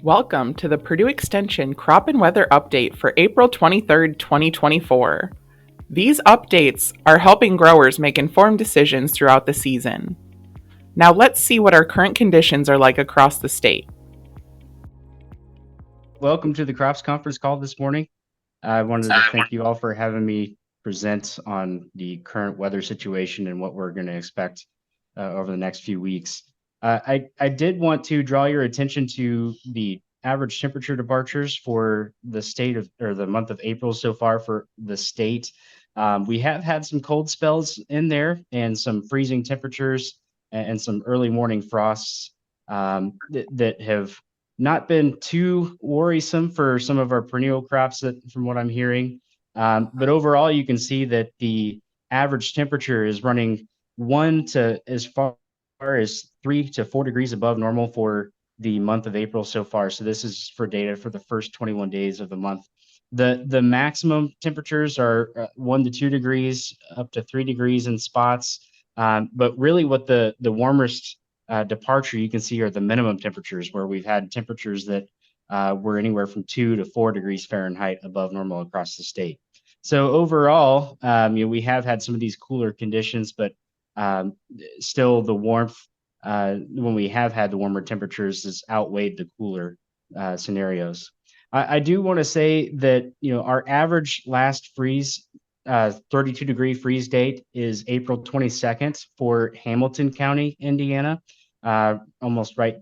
Welcome to the Purdue Extension Crop and Weather Update for April 23rd, 2024. These updates are helping growers make informed decisions throughout the season. Now let's see what our current conditions are like across the state. Welcome to the Crops Conference call this morning. I wanted to thank you all for having me present on the current weather situation and what we're going to expect over the next few weeks. I did want to draw your attention to the average temperature departures for the state of, or the month of April so far for the state. We have had some cold spells in there and some freezing temperatures and some early morning frosts that have not been too worrisome for some of our perennial crops from what I'm hearing. But overall, you can see that the average temperature is running as far as 3 to 4 degrees above normal for the month of April so far. So this is for data for the first 21 days of the month. The maximum temperatures are 1 to 2 degrees, up to 3 degrees in spots. But really what the warmest departure you can see are the minimum temperatures, where we've had temperatures that were anywhere from 2 to 4 degrees Fahrenheit above normal across the state. So overall, we have had some of these cooler conditions, but still the warmth, when we have had the warmer temperatures, has outweighed the cooler scenarios. I do want to say that our average last freeze 32-degree freeze date is April 22nd for Hamilton County, Indiana, almost right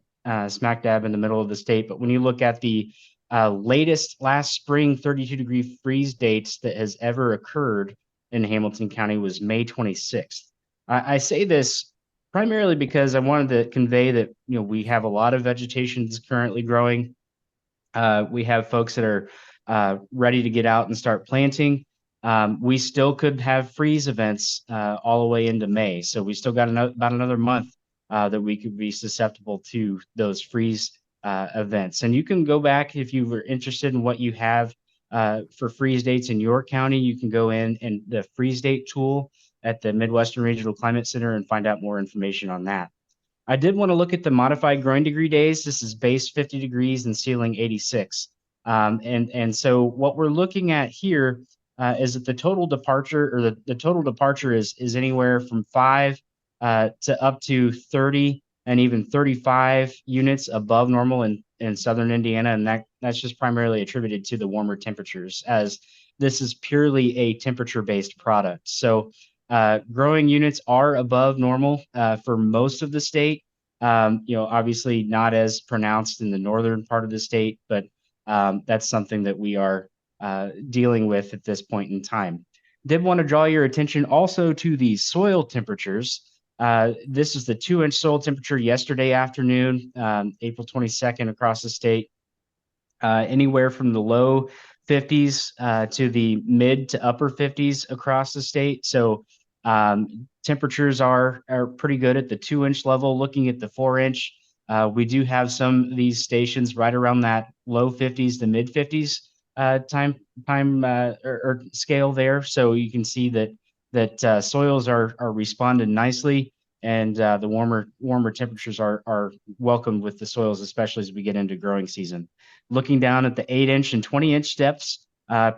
smack dab in the middle of the state. But when you look at the latest last spring 32-degree freeze dates that has ever occurred in Hamilton County was May 26th. I say this primarily because I wanted to convey that we have a lot of vegetation that's currently growing. We have folks that are ready to get out and start planting. We still could have freeze events all the way into May. So we still got about another month that we could be susceptible to those freeze events. And you can go back if you were interested in what you have for freeze dates in your county. You can go in and the freeze date tool at the Midwestern Regional Climate Center and find out more information on that. I did want to look at the modified growing degree days. This is base 50 degrees and ceiling 86. And so what we're looking at here is that the total departure, or the total departure is anywhere from 5 to up to 30 and even 35 units above normal in southern Indiana. And that's just primarily attributed to the warmer temperatures, as this is purely a temperature-based product. So growing units are above normal for most of the state. Obviously not as pronounced in the northern part of the state, but that's something that we are dealing with at this point in time. Did want to draw your attention also to the soil temperatures. This is the 2-inch soil temperature yesterday afternoon, April 22nd across the state, anywhere from the low 50s to the mid to upper 50s across the state. So temperatures are pretty good at the 2-inch level. Looking at the 4-inch, we do have some of these stations right around that low 50s to mid 50s time or scale there. So you can see that soils are responding nicely, and the warmer temperatures are welcomed with the soils, especially as we get into growing season. Looking down at the 8-inch and 20-inch depths,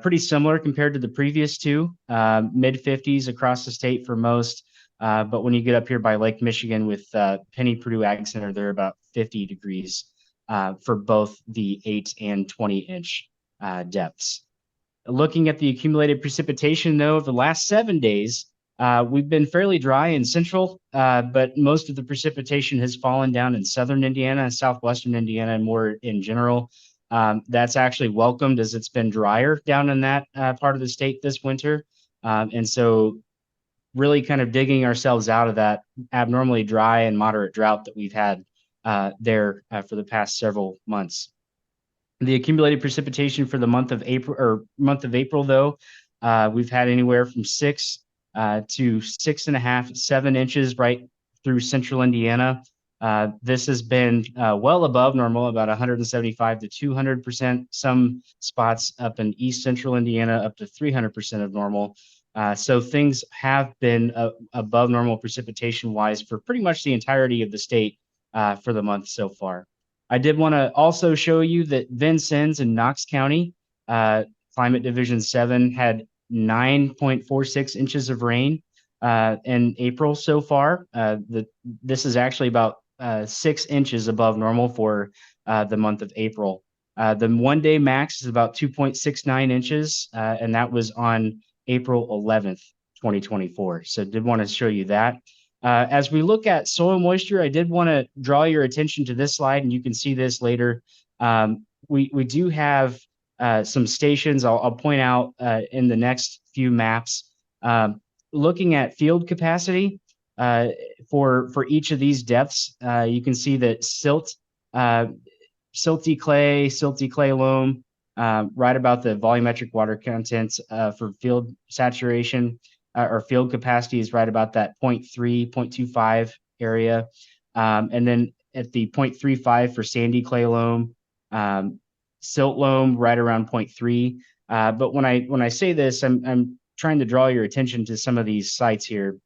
pretty similar compared to the previous two, mid 50s across the state for most. But when you get up here by Lake Michigan with Penny Purdue Ag Center, they're about 50 degrees for both the 8 and 20-inch depths. Looking at the accumulated precipitation, though, the last 7 days, we've been fairly dry in central, but most of the precipitation has fallen down in southern Indiana and southwestern Indiana, and more in general. That's actually welcomed, as it's been drier down in that part of the state this winter. And so really kind of digging ourselves out of that abnormally dry and moderate drought that we've had there for the past several months. The accumulated precipitation for the month of April, though, we've had anywhere from 6 to 6.5, 7 inches right through central Indiana. This has been well above normal, about 175 to 200%. Some spots up in east central Indiana up to 300% of normal. So things have been above normal precipitation wise for pretty much the entirety of the state for the month so far. I did want to also show you that Vincennes in Knox County, Climate Division 7 had 9.46 inches of rain in April so far. This is actually about 6 inches above normal for the month of April. The 1-day max is about 2.69 inches, and that was on April 11th, 2024. So did want to show you that. As we look at soil moisture, I did want to draw your attention to this slide, and you can see this later. We do have some stations I'll point out in the next few maps. Looking at field capacity for each of these depths, you can see that silty clay loam, right about the volumetric water content for field saturation or field capacity is right about that 0.3, 0.25 area. And then at the 0.35 for sandy clay loam, silt loam right around 0.3. But when I say this, I'm trying to draw your attention to some of these sites here.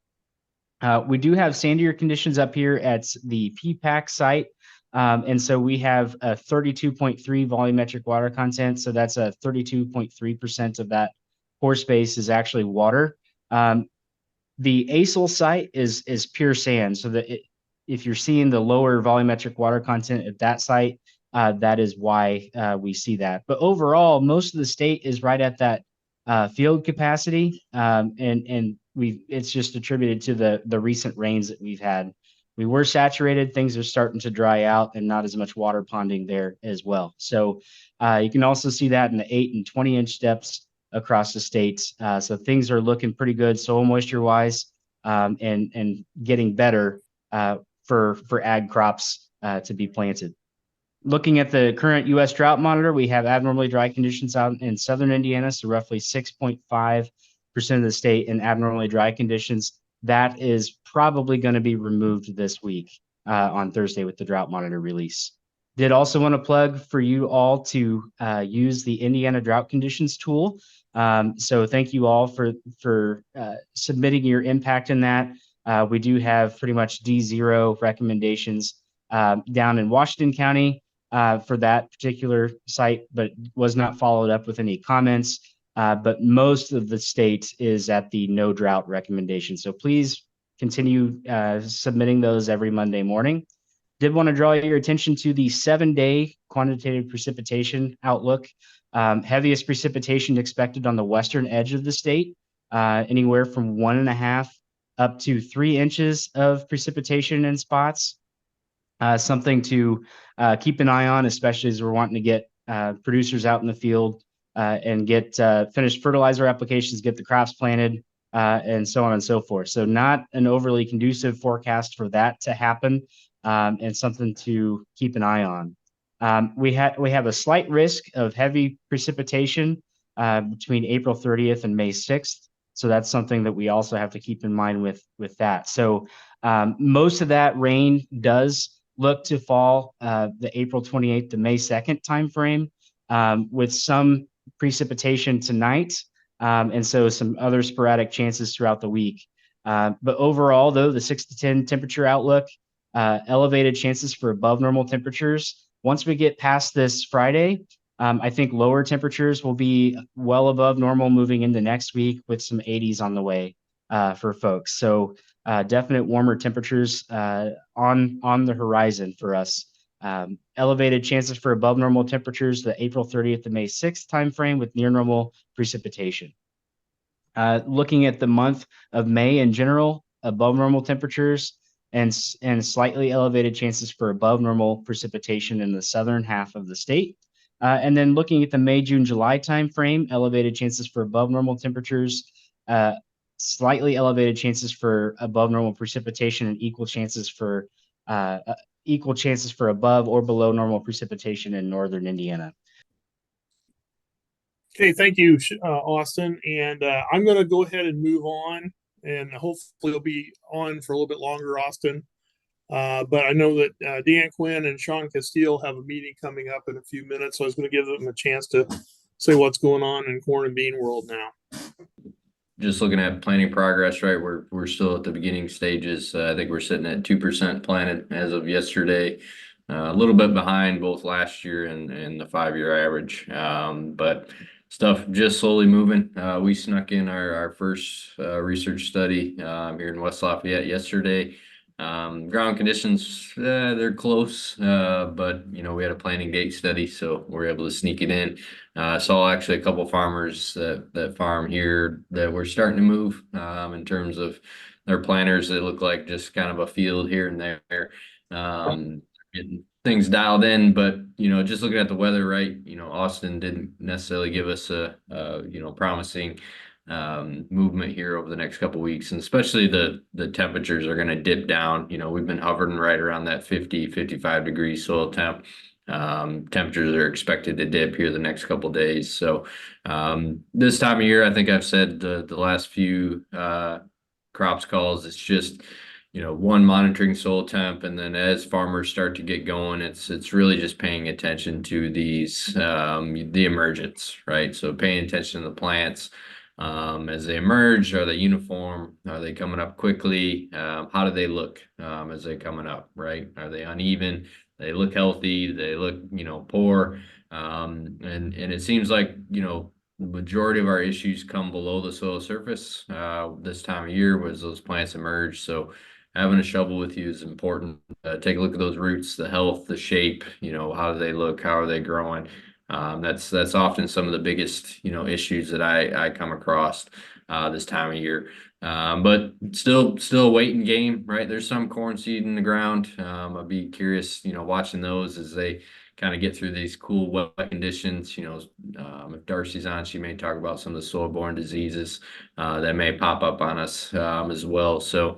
We do have sandier conditions up here at the PPAC site. And so we have a 32.3 volumetric water content. So that's a 32.3% of that pore space is actually water. The ASIL site is pure sand. So that if you're seeing the lower volumetric water content at that site, that is why we see that. But overall, most of the state is right at that field capacity, and it's just attributed to the recent rains that we've had. We were saturated, things are starting to dry out, and not as much water ponding there as well. So you can also see that in the 8 and 20 inch depths across the states. So things are looking pretty good soil moisture wise, and getting better for ag crops to be planted. Looking at the current U.S. drought monitor, we have abnormally dry conditions out in southern Indiana, so roughly 6.5% of the state in abnormally dry conditions. That is probably going to be removed this week on Thursday with the drought monitor release. Did also want to plug for you all to use the Indiana drought conditions tool. So thank you all for submitting your impact in that. We do have pretty much D0 recommendations down in Washington County for that particular site, but was not followed up with any comments. But most of the state is at the no drought recommendation. So please continue submitting those every Monday morning. Did want to draw your attention to the 7-day quantitative precipitation outlook. Heaviest precipitation expected on the western edge of the state, anywhere from 1.5 up to 3 inches of precipitation in spots. Something to keep an eye on, especially as we're wanting to get producers out in the field and get finished fertilizer applications, get the crops planted, and so on and so forth. So not an overly conducive forecast for that to happen, and something to keep an eye on. We have a slight risk of heavy precipitation between April 30th and May 6th. So that's something that we also have to keep in mind with that. So most of that rain does look to fall the April 28th to May 2nd timeframe, with some precipitation tonight, and so some other sporadic chances throughout the week. But overall, though, the 6 to 10 temperature outlook, elevated chances for above normal temperatures. Once we get past this Friday, I think lower temperatures will be well above normal moving into next week with some 80s on the way for folks. So definite warmer temperatures on the horizon for us. Elevated chances for above normal temperatures the April 30th to May 6th timeframe with near normal precipitation. Looking at the month of May in general, above normal temperatures and slightly elevated chances for above normal precipitation in the southern half of the state. And then looking at the May, June, July timeframe, elevated chances for above normal temperatures, slightly elevated chances for above normal precipitation, and equal chances for above or below normal precipitation in northern Indiana. Okay, thank you, Austin. And I'm going to go ahead and move on, and hopefully you'll be on for a little bit longer, Austin. But I know that Dan Quinn and Sean Castile have a meeting coming up in a few minutes, so I was going to give them a chance to say what's going on in corn and bean world now. Just looking at planting progress, right? We're still at the beginning stages. I think we're sitting at 2% planted as of yesterday. a little bit behind both last year and the 5-year average. But stuff just slowly moving. We snuck in our first research study here in West Lafayette yesterday. Ground conditions, they're close, but we had a planting date study, so we're able to sneak it in. Saw actually a couple farmers that farm here that were starting to move in terms of their planters. They look like just kind of a field here and there. Getting things dialed in, but just looking at the weather, right? Austin didn't necessarily give us a promising movement here over the next couple of weeks, and especially the temperatures are going to dip down. We've been hovering right around that 50-55 degree soil temp. Temperatures are expected to dip here the next couple of days. So this time of year, I think I've said the last few crops calls, it's just one, monitoring soil temp, and then as farmers start to get going, it's really just paying attention to these the emergence, right? So paying attention to the plants as they emerge. Are they uniform? Are they coming up quickly? How do they look as they're coming up, right? Are they uneven? They look healthy? They look poor? And it seems like the majority of our issues come below the soil surface this time of year as those plants emerge. So having a shovel with you is important. Take a look at those roots, the health, the shape, how do they look? How are they growing? That's often some of the biggest, issues that I come across this time of year. But still a waiting game, right? There's some corn seed in the ground. I'd be curious, watching those as they kind of get through these cool, wet conditions. If Darcy's on, she may talk about some of the soil-borne diseases that may pop up on us as well. So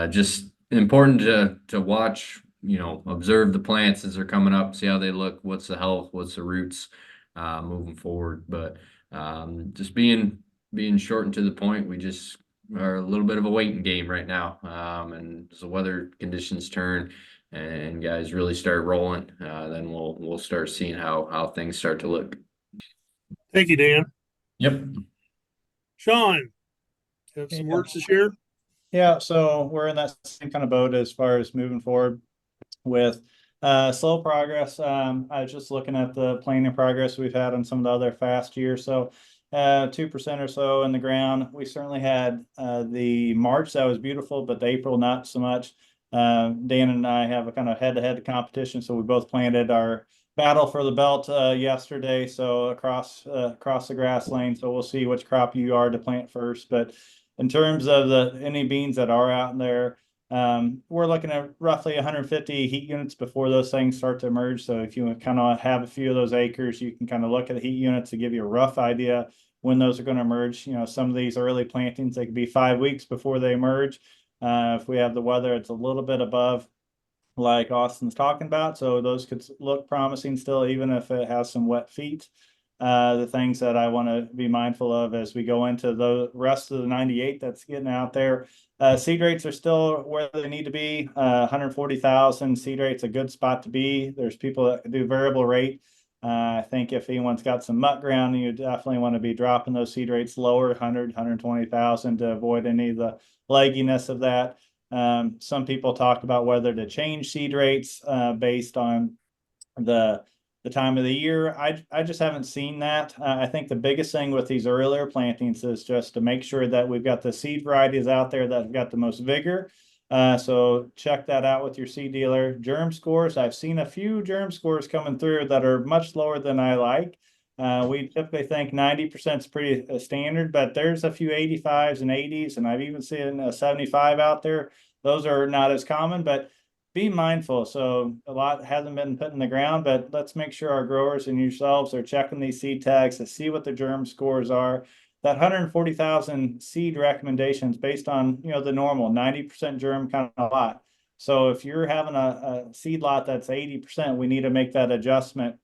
just important to watch, observe the plants as they're coming up, see how they look, what's the health, what's the roots moving forward. But just being short and to the point, we just are a little bit of a waiting game right now. And as the weather conditions turn and guys really start rolling, then we'll start seeing how things start to look. Thank you, Dan. Yep. Sean, have some words to share? Yeah, so we're in that same kind of boat as far as moving forward with slow progress. I was just looking at the planting progress we've had on some of the other fast years. So 2% or so in the ground. We certainly had the March that was beautiful, but the April not so much. Dan and I have a kind of head-to-head competition, so we both planted our battle for the belt yesterday. So across the grass lane. So we'll see which crop you are to plant first. But in terms of any beans that are out there, we're looking at roughly 150 heat units before those things start to emerge. So if you kind of have a few of those acres, you can kind of look at the heat units to give you a rough idea when those are going to emerge. Some of these early plantings, they could be 5 weeks before they emerge. If we have the weather, it's a little bit above like Austin's talking about. So those could look promising still, even if it has some wet feet. The things that I want to be mindful of as we go into the rest of the 98 that's getting out there. Seed rates are still where they need to be. 140,000 seed rate's a good spot to be. There's people that do variable rate. I think if anyone's got some muck ground, you definitely want to be dropping those seed rates lower, 100, 120,000 to avoid any of the legginess of that. Some people talk about whether to change seed rates based on the time of the year. I just haven't seen that. I think the biggest thing with these earlier plantings is just to make sure that we've got the seed varieties out there that have got the most vigor. So check that out with your seed dealer. Germ scores, I've seen a few germ scores coming through that are much lower than I like. We typically think 90% is pretty standard, but there's a few 85s and 80s, and I've even seen a 75 out there. Those are not as common, but be mindful. So a lot hasn't been put in the ground, but let's make sure our growers and yourselves are checking these seed tags to see what the germ scores are. That 140,000 seed recommendations based on the normal 90% germ kind of lot. So if you're having a seed lot that's 80%, we need to make that adjustment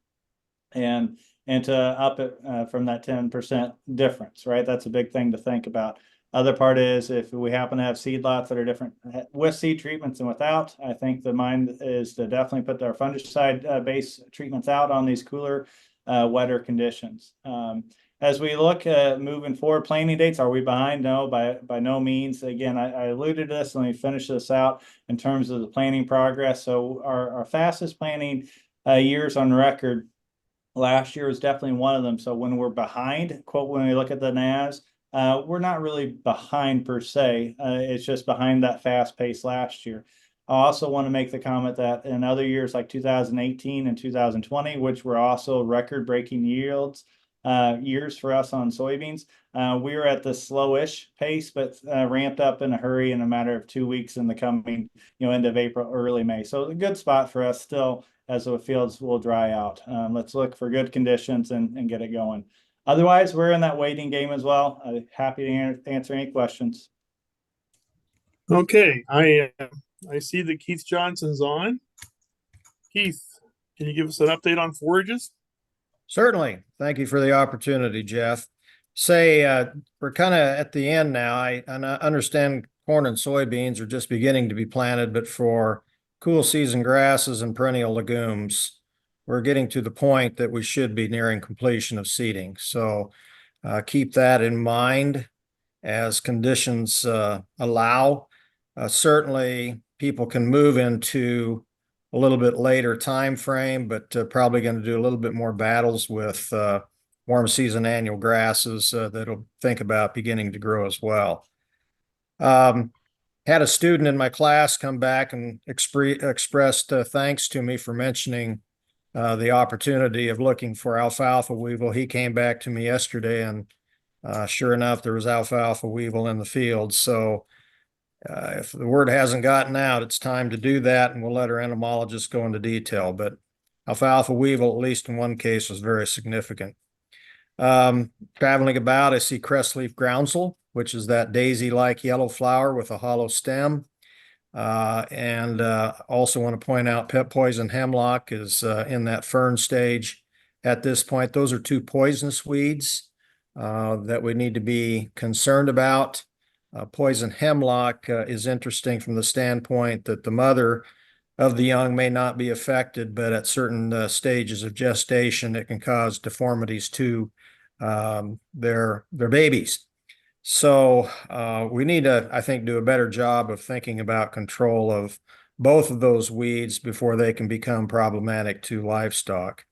and to up it from that 10% difference, right? That's a big thing to think about. Other part is if we happen to have seed lots that are different with seed treatments and without, I think the mind is to definitely put our fungicide base treatments out on these cooler, wetter conditions. as we look at moving forward, planting dates, are we behind? No, by no means. Again, I alluded to this. Let me finish this out in terms of the planting progress. So our fastest planting years on record last year was definitely one of them. So when we're behind, quote, when we look at the NAS, we're not really behind per se. It's just behind that fast pace last year. I also want to make the comment that in other years like 2018 and 2020, which were also record-breaking yields years for us on soybeans, we were at the slowish pace, but ramped up in a hurry in a matter of 2 weeks in the coming, end of April, early May. So a good spot for us still as the fields will dry out. Let's look for good conditions and get it going. Otherwise, we're in that waiting game as well. Happy to answer any questions. Okay, I see that Keith Johnson's on. Keith, can you give us an update on forages? Certainly. Thank you for the opportunity, Jeff. We're kind of at the end now. I understand corn and soybeans are just beginning to be planted, but for cool season grasses and perennial legumes, we're getting to the point that we should be nearing completion of seeding. So keep that in mind as conditions allow. Certainly, people can move into a little bit later time frame, but probably going to do a little bit more battles with warm season annual grasses that'll think about beginning to grow as well. Had a student in my class come back and expressed thanks to me for mentioning the opportunity of looking for alfalfa weevil. He came back to me yesterday, and sure enough, there was alfalfa weevil in the field. So if the word hasn't gotten out, it's time to do that, and we'll let our entomologist go into detail. But alfalfa weevil, at least in one case, was very significant. Traveling about, I see crestleaf groundsel, which is that daisy-like yellow flower with a hollow stem. And also want to point out pet poison hemlock is in that fern stage at this point. Those are two poisonous weeds that we need to be concerned about. Poison hemlock is interesting from the standpoint that the mother of the young may not be affected, but at certain stages of gestation, it can cause deformities to their babies. So we need to, I think, do a better job of thinking about control of both of those weeds before they can become problematic to livestock.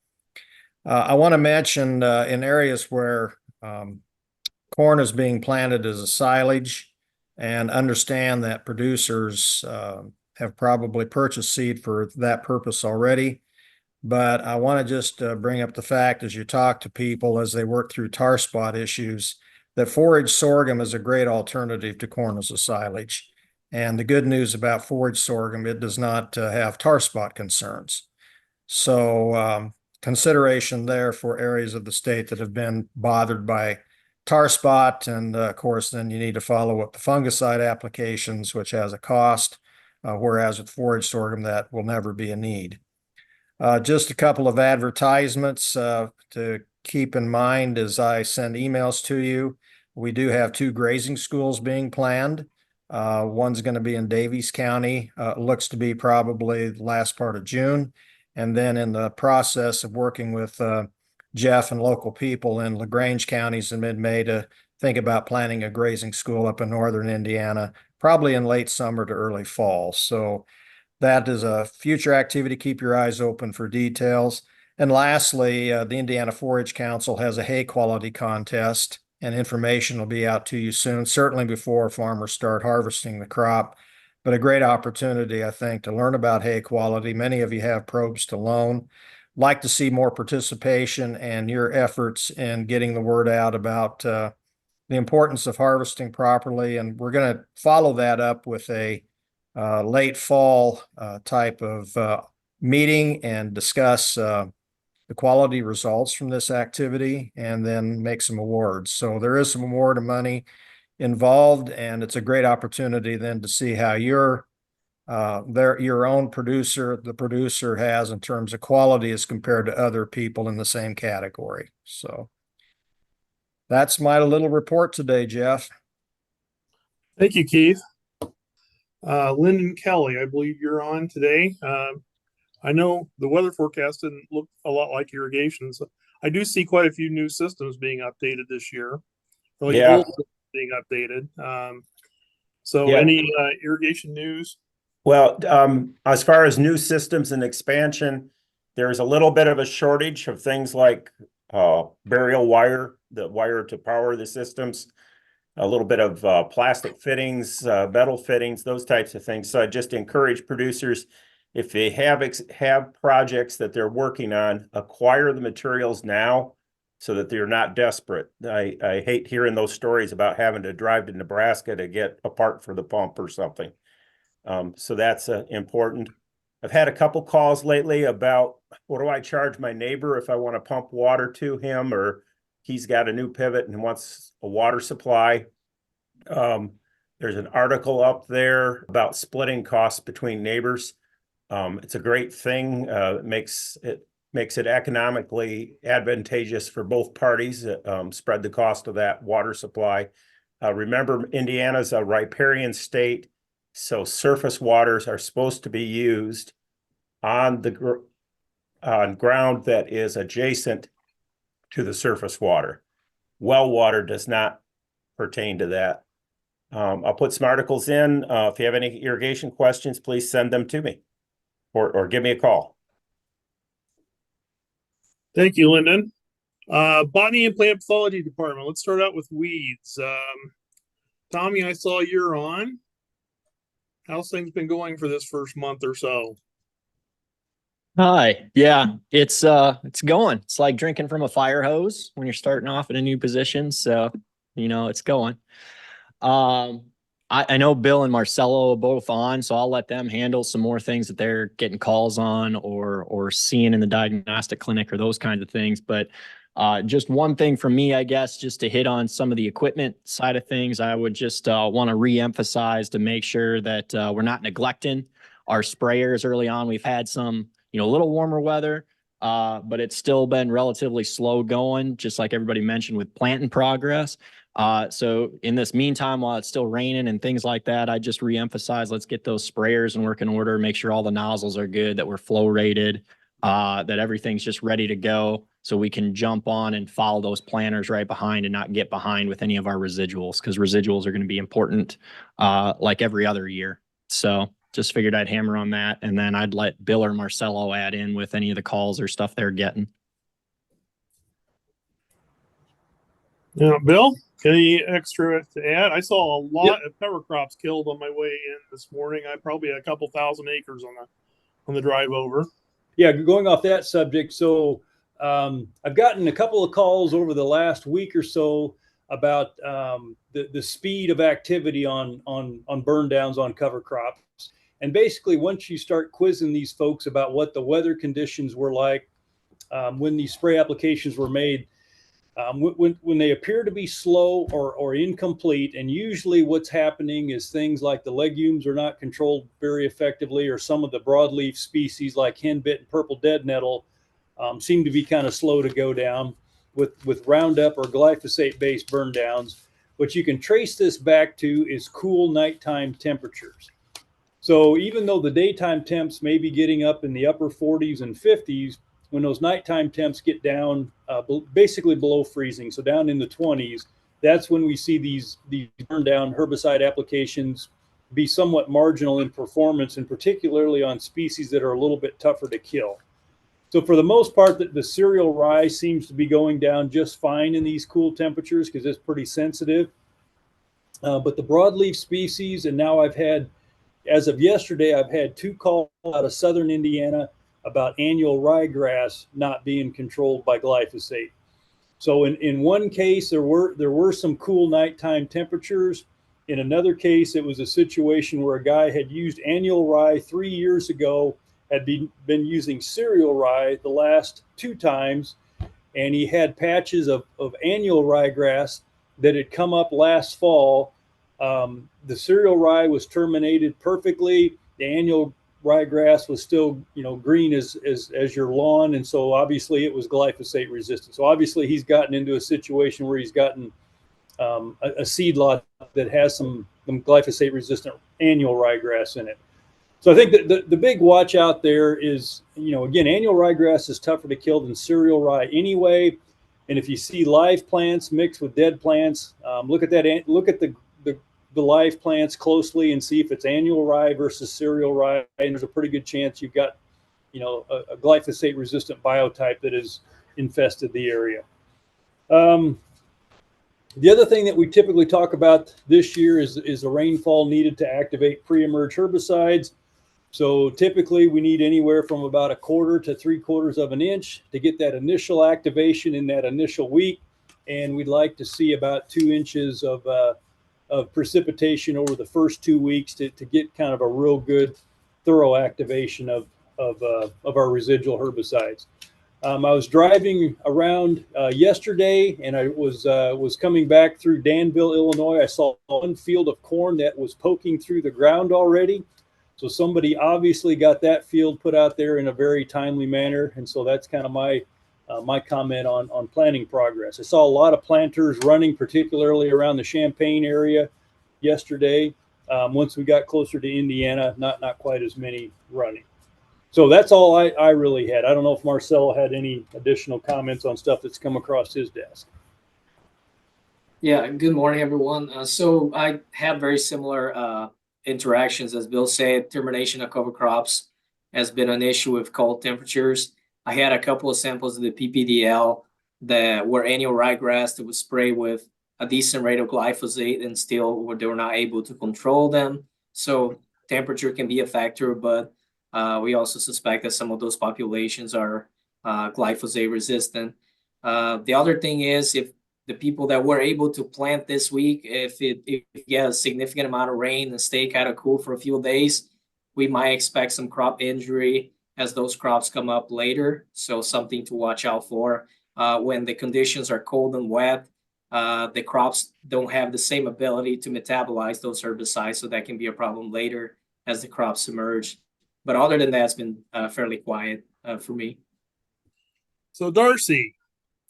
I want to mention in areas where corn is being planted as a silage, and understand that producers have probably purchased seed for that purpose already. But I want to just bring up the fact as you talk to people as they work through tar spot issues, that forage sorghum is a great alternative to corn as a silage. And the good news about forage sorghum, it does not have tar spot concerns. So consideration there for areas of the state that have been bothered by tar spot. And of course, then you need to follow up the fungicide applications, which has a cost, whereas with forage sorghum, that will never be a need. Just a couple of advertisements to keep in mind as I send emails to you. We do have 2 grazing schools being planned. One's going to be in Daviess County, looks to be probably the last part of June. And then in the process of working with Jeff and local people in LaGrange counties in mid-May to think about planning a grazing school up in northern Indiana, probably in late summer to early fall. So that is a future activity. Keep your eyes open for details. And lastly, the Indiana Forage Council has a hay quality contest, and information will be out to you soon, certainly before farmers start harvesting the crop. But a great opportunity, I think, to learn about hay quality. Many of you have probes to loan. Like to see more participation and your efforts in getting the word out about the importance of harvesting properly. And we're going to follow that up with a late fall type of meeting and discuss the quality results from this activity and then make some awards. So there is some award of money involved, and it's a great opportunity then to see how your own producer, the producer has in terms of quality as compared to other people in the same category. So that's my little report today, Jeff. Thank you, Keith. Lyndon Kelly, I believe you're on today. I know the weather forecast didn't look a lot like irrigation, so I do see quite a few new systems being updated this year. Really Yeah. old systems being updated. So Yeah. any irrigation news? Well, as far as new systems and expansion, there's a little bit of a shortage of things like burial wire, the wire to power the systems, a little bit of plastic fittings, metal fittings, those types of things. So I just encourage producers, if they have projects that they're working on, acquire the materials now so that they're not desperate. I hate hearing those stories about having to drive to Nebraska to get a part for the pump or something. So that's important. I've had a couple calls lately about what do I charge my neighbor if I want to pump water to him, or he's got a new pivot and wants a water supply. There's an article up there about splitting costs between neighbors. It's a great thing. It makes it economically advantageous for both parties. Spread the cost of that water supply. Remember, Indiana's a riparian state, so surface waters are supposed to be used on ground that is adjacent to the surface water. Well water does not pertain to that. I'll put some articles in. If you have any irrigation questions, please send them to me or give me a call. Thank you, Lyndon. Botany and plant pathology department. Let's start out with weeds. Tommy, I saw you're on. How's things been going for this first month or so? Hi. Yeah, it's going. It's like drinking from a fire hose when you're starting off in a new position. So, it's going. I know Bill and Marcelo are both on, so I'll let them handle some more things that they're getting calls on or seeing in the diagnostic clinic or those kinds of things. But just one thing from me, I guess, just to hit on some of the equipment side of things, I would just want to reemphasize to make sure that we're not neglecting our sprayers early on. We've had some, a little warmer weather, but it's still been relatively slow going, just like everybody mentioned with planting progress. So in this meantime, while it's still raining and things like that, I just reemphasize, let's get those sprayers in working order, make sure all the nozzles are good, that we're flow rated, that everything's just ready to go so we can jump on and follow those planters right behind and not get behind with any of our residuals, because residuals are going to be important like every other year. So just figured I'd hammer on that, and then I'd let Bill or Marcelo add in with any of the calls or stuff they're getting. Yeah, Bill, any extra to add? I saw a lot of cover crops killed on my way in this morning. I probably had a couple thousand acres on the drive over. Yeah, going off that subject, so I've gotten a couple of calls over the last week or so about the speed of activity on burn downs on cover crops. And basically, once you start quizzing these folks about what the weather conditions were like when these spray applications were made, when they appear to be slow or incomplete, and usually what's happening is things like the legumes are not controlled very effectively, or some of the broadleaf species like henbit and purple dead nettle seem to be kind of slow to go down with Roundup or glyphosate-based burn downs. What you can trace this back to is cool nighttime temperatures. So even though the daytime temps may be getting up in the upper 40s and 50s, when those nighttime temps get down basically below freezing, so down in the 20s, that's when we see these burn down herbicide applications be somewhat marginal in performance, and particularly on species that are a little bit tougher to kill. So for the most part, the cereal rye seems to be going down just fine in these cool temperatures because it's pretty sensitive. But the broadleaf species, and now as of yesterday, I've had 2 calls out of southern Indiana about annual ryegrass not being controlled by glyphosate. So in one case, there were some cool nighttime temperatures. In another case, it was a situation where a guy had used annual rye 3 years ago, had been using cereal rye the last 2 times, and he had patches of annual ryegrass that had come up last fall. The cereal rye was terminated perfectly. The annual ryegrass was still, green as your lawn, and so obviously it was glyphosate resistant. So obviously he's gotten into a situation where he's gotten a seed lot that has some glyphosate resistant annual ryegrass in it. So I think that the big watch out there is, again, annual ryegrass is tougher to kill than cereal rye anyway. And if you see live plants mixed with dead plants, look at that. Look at the live plants closely and see if it's annual rye versus cereal rye. And there's a pretty good chance you've got, a glyphosate resistant biotype that has infested the area. The other thing that we typically talk about this year is the rainfall needed to activate pre-emerge herbicides. So typically we need anywhere from about 1/4 to 3/4 of an inch to get that initial activation in that initial week. And we'd like to see about 2 inches of precipitation over the first 2 weeks to get kind of a real good thorough activation of our residual herbicides. I was driving around yesterday, and I was coming back through Danville, Illinois. I saw one field of corn that was poking through the ground already. So somebody obviously got that field put out there in a very timely manner, and so that's kind of my comment on planting progress. I saw a lot of planters running, particularly around the Champaign area yesterday. Once we got closer to Indiana, not quite as many running. So that's all I really had. I don't know if Marcelo had any additional comments on stuff that's come across his desk. Yeah, good morning, everyone. So I had very similar interactions as Bill said. Termination of cover crops has been an issue with cold temperatures. I had a couple of samples of the PPDL that were annual ryegrass that was sprayed with a decent rate of glyphosate, and still they were not able to control them. So temperature can be a factor, but we also suspect that some of those populations are glyphosate resistant. The other thing is, if the people that were able to plant this week, if you get a significant amount of rain and stay kind of cool for a few days, we might expect some crop injury as those crops come up later. So something to watch out for. When the conditions are cold and wet, the crops don't have the same ability to metabolize those herbicides, so that can be a problem later as the crops emerge. But other than that, it's been fairly quiet for me. So Darcy,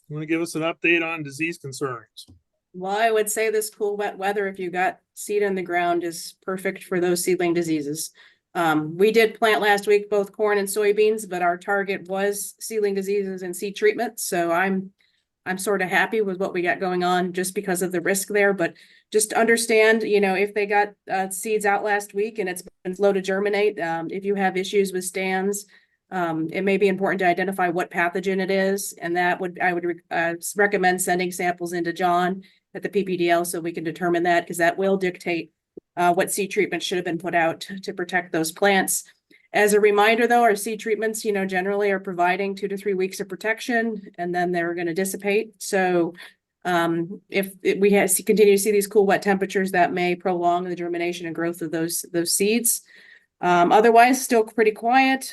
you want to give us an update on disease concerns? Well, I would say this cool, wet weather, if you got seed in the ground, is perfect for those seedling diseases. We did plant last week both corn and soybeans, but our target was seedling diseases and seed treatment. So I'm sort of happy with what we got going on just because of the risk there. But just understand, if they got seeds out last week and it's been slow to germinate, if you have issues with stands, it may be important to identify what pathogen it is. And I would recommend sending samples into John at the PPDL so we can determine that, because that will dictate what seed treatment should have been put out to protect those plants. As a reminder, though, our seed treatments, generally are providing 2 to 3 weeks of protection, and then they're going to dissipate. So if we continue to see these cool, wet temperatures, that may prolong the germination and growth of those seeds. Otherwise, still pretty quiet.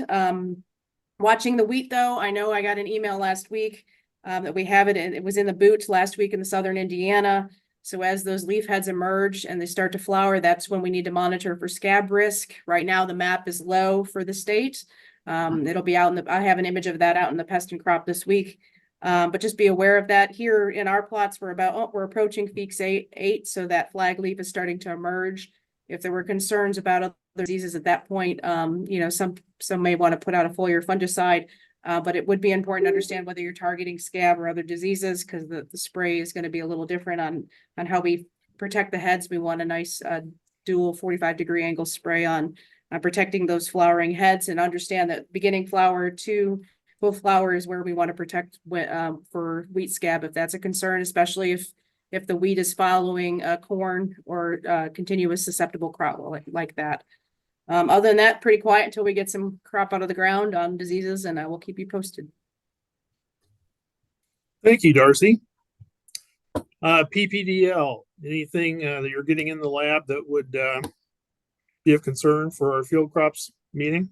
Watching the wheat, though, I know I got an email last week that we have it, and it was in the boot last week in the southern Indiana. So as those leaf heads emerge and they start to flower, that's when we need to monitor for scab risk. Right now, the map is low for the state. It'll be out I have an image of that out in the pest and crop this week. But just be aware of that. Here in our plots, we're approaching Feeks 8, so that flag leaf is starting to emerge. If there were concerns about other diseases at that point, some may want to put out a foliar fungicide. But it would be important to understand whether you're targeting scab or other diseases, because the spray is going to be a little different on how we protect the heads. We want a nice dual 45-degree angle spray on protecting those flowering heads, and understand that beginning flower to full flower is where we want to protect for wheat scab if that's a concern, especially if the wheat is following corn or continuous susceptible crop like that. Other than that, pretty quiet until we get some crop out of the ground on diseases, and I will keep you posted. Thank you, Darcy. PPDL, anything that you're getting in the lab that would be of concern for our field crops meeting?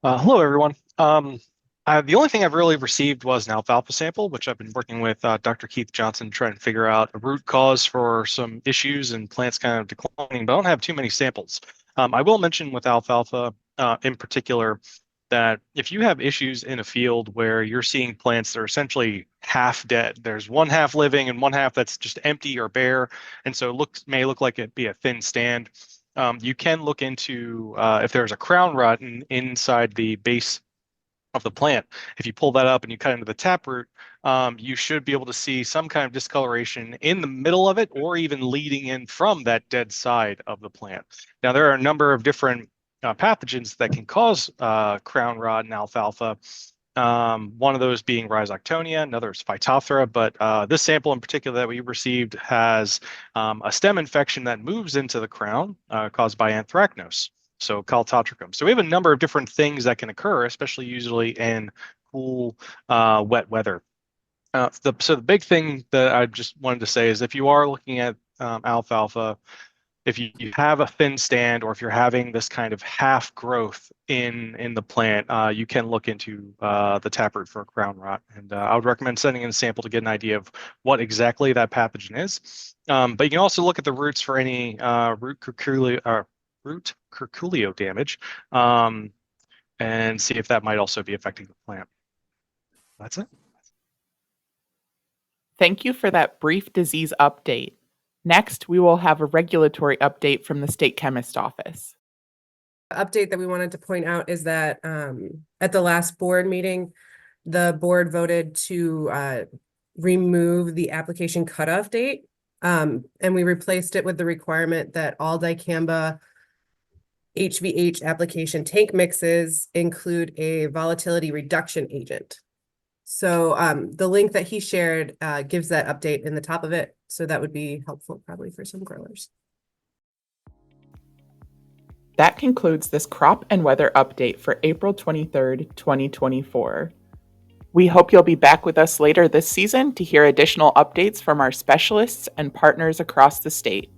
Hello, everyone. The only thing I've really received was an alfalfa sample, which I've been working with Dr. Keith Johnson trying to figure out a root cause for some issues and plants kind of declining, but I don't have too many samples. I will mention with alfalfa in particular that if you have issues in a field where you're seeing plants that are essentially half dead, there's one half living and one half that's just empty or bare, and so may look like it'd be a thin stand. you can look into if there's a crown rot inside the base of the plant. If you pull that up and you cut into the taproot, you should be able to see some kind of discoloration in the middle of it, or even leading in from that dead side of the plant. Now, there are a number of different pathogens that can cause crown rot in alfalfa. One of those being Rhizoctonia, another is Phytophthora, but this sample in particular that we received has a stem infection that moves into the crown caused by anthracnose, so Caltotricum. So we have a number of different things that can occur, especially usually in cool, wet weather. So the big thing that I just wanted to say is if you are looking at alfalfa, if you have a thin stand, or if you're having this kind of half growth in the plant, you can look into the taproot for crown rot. And I would recommend sending in a sample to get an idea of what exactly that pathogen is. But you can also look at the roots for any root curculio damage, and see if that might also be affecting the plant. That's it. Thank you for that brief disease update. Next, we will have a regulatory update from the State Chemist Office. Update that we wanted to point out is that at the last board meeting, the board voted to remove the application cutoff date, and we replaced it with the requirement that all Dicamba HVH application tank mixes include a volatility reduction agent. So the link that he shared gives that update in the top of it. So that would be helpful probably for some growers. That concludes this crop and weather update for April 23rd, 2024. We hope you'll be back with us later this season to hear additional updates from our specialists and partners across the state.